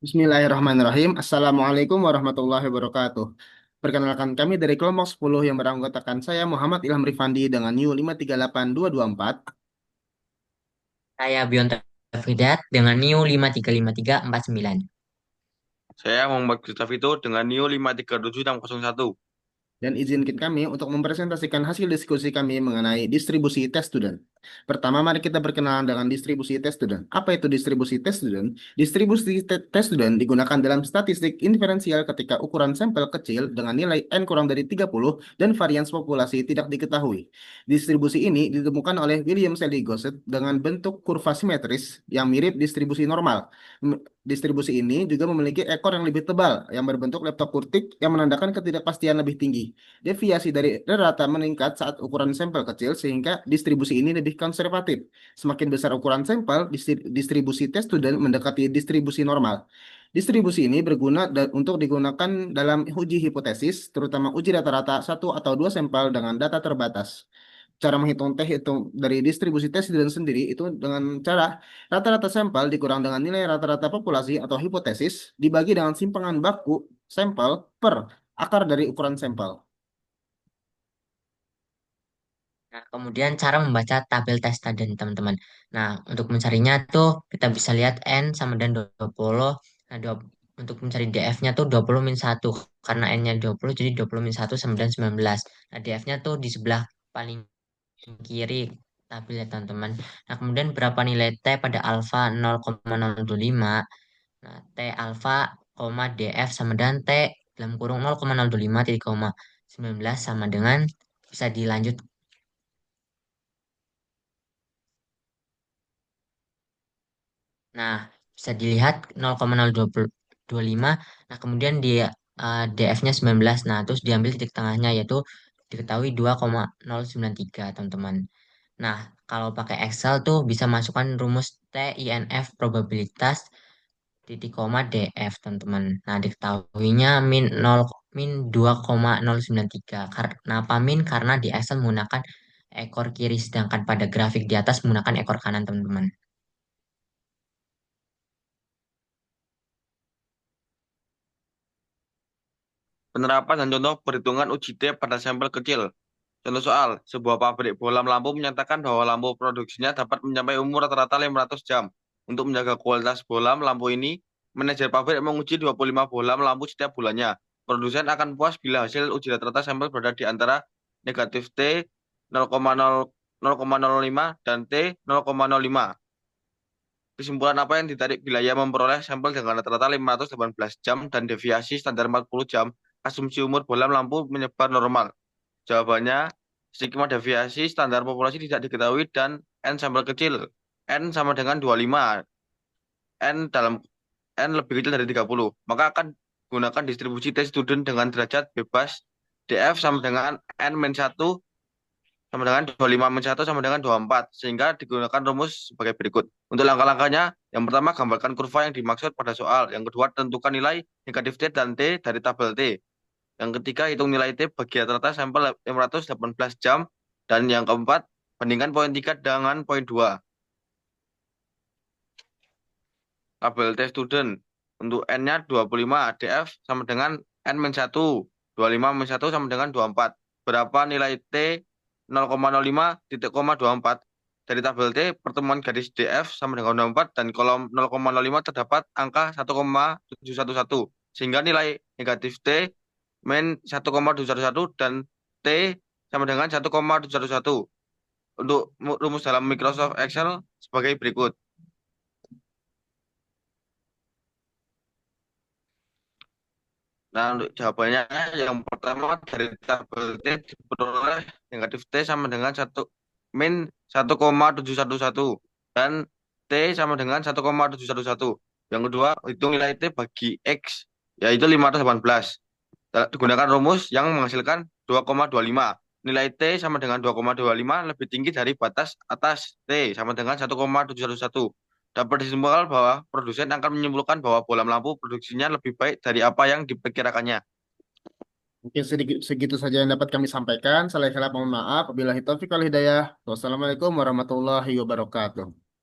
Bismillahirrahmanirrahim. Assalamualaikum warahmatullahi wabarakatuh. Perkenalkan kami dari kelompok 10 yang beranggotakan saya Muhammad Ilham Rifandi dengan NIU 5382224. Saya Bionta Fridat dengan NIU 5355349. Saya Muhammad Gustaf itu dengan NIO 53761. Dan izinkan kami untuk mempresentasikan hasil diskusi kami mengenai distribusi tes student. Pertama, mari kita berkenalan dengan distribusi tes student. Apa itu distribusi tes student? Distribusi tes student digunakan dalam statistik inferensial ketika ukuran sampel kecil dengan nilai N kurang dari 30 dan varians populasi tidak diketahui. Distribusi ini ditemukan oleh William Sally Gossett dengan bentuk kurva simetris yang mirip distribusi normal. Distribusi ini juga memiliki ekor yang lebih tebal yang berbentuk laptop kurtik yang menandakan ketidakpastian lebih tinggi. Deviasi dari rata meningkat saat ukuran sampel kecil sehingga distribusi ini lebih konservatif. Semakin besar ukuran sampel, distribusi tes student mendekati distribusi normal. Distribusi ini berguna untuk digunakan dalam uji hipotesis, terutama uji rata-rata satu atau dua sampel dengan data terbatas. Cara menghitung T hitung dari distribusi tes student sendiri itu dengan cara rata-rata sampel dikurang dengan nilai rata-rata populasi atau hipotesis dibagi dengan simpangan baku sampel per akar dari ukuran sampel. Nah, kemudian cara membaca tabel tes tadi, teman-teman. Nah, untuk mencarinya tuh kita bisa lihat N sama dan 20. Nah, untuk mencari DF-nya tuh 20 min 1. Karena N-nya 20, jadi 20 min 1 sama dan 19. Nah, DF-nya tuh di sebelah paling kiri tabel ya, teman-teman. Nah, kemudian berapa nilai T pada alfa 0,025. Nah, T alfa, DF sama dengan T dalam kurung 0,025 titik koma 19 sama dengan bisa dilanjut. Nah, bisa dilihat 0,025. Nah, kemudian dia DF-nya 19. Nah, terus diambil titik tengahnya yaitu diketahui 2,093, teman-teman. Nah, kalau pakai Excel tuh bisa masukkan rumus TINF probabilitas titik koma DF, teman-teman. Nah, diketahuinya min 2,093. Kenapa min? Karena di Excel menggunakan ekor kiri, sedangkan pada grafik di atas menggunakan ekor kanan, teman-teman. Penerapan dan contoh perhitungan uji T pada sampel kecil. Contoh soal, sebuah pabrik bohlam lampu menyatakan bahwa lampu produksinya dapat mencapai umur rata-rata 500 jam. Untuk menjaga kualitas bohlam lampu ini, manajer pabrik menguji 25 bohlam lampu setiap bulannya. Produsen akan puas bila hasil uji rata-rata sampel berada di antara negatif T 0,005 dan T 0,05. Kesimpulan apa yang ditarik bila ia memperoleh sampel dengan rata-rata 518 jam dan deviasi standar 40 jam, asumsi umur bohlam lampu menyebar normal. Jawabannya, sigma deviasi standar populasi tidak diketahui dan N sampel kecil. N sama dengan 25. N dalam N lebih kecil dari 30. Maka akan gunakan distribusi T student dengan derajat bebas DF sama dengan N-1 sama dengan 25 min 1 sama dengan 24. Sehingga digunakan rumus sebagai berikut. Untuk langkah-langkahnya, yang pertama gambarkan kurva yang dimaksud pada soal. Yang kedua, tentukan nilai negatif T dan T dari tabel T. Yang ketiga, hitung nilai T bagi rata-rata sampel 518 jam. Dan yang keempat, bandingkan poin 3 dengan poin 2. Tabel T student. Untuk N-nya 25, DF sama dengan N-1. 25 min 1 sama dengan 24. Berapa nilai T 0,05 titik koma 24. Dari tabel T, pertemuan garis DF sama dengan 24 dan kolom 0,05 terdapat angka 1,711. Sehingga nilai negatif T min 1,711 dan T sama dengan 1,711. Untuk rumus dalam Microsoft Excel sebagai berikut. Nah, untuk jawabannya yang pertama dari tabel T diperoleh negatif T sama dengan min 1,711 dan T sama dengan 1,711. Yang kedua, hitung nilai T bagi X yaitu 518. Digunakan rumus yang menghasilkan 2,25. Nilai T sama dengan 2,25 lebih tinggi dari batas atas T sama dengan 1,711. Dapat disimpulkan bahwa produsen akan menyimpulkan bahwa bohlam lampu produksinya lebih baik dari apa yang diperkirakannya. Mungkin sedikit segitu saja yang dapat kami sampaikan. Salah salah mohon maaf. Wabillahi taufiq wal hidayah. Wassalamualaikum warahmatullahi wabarakatuh.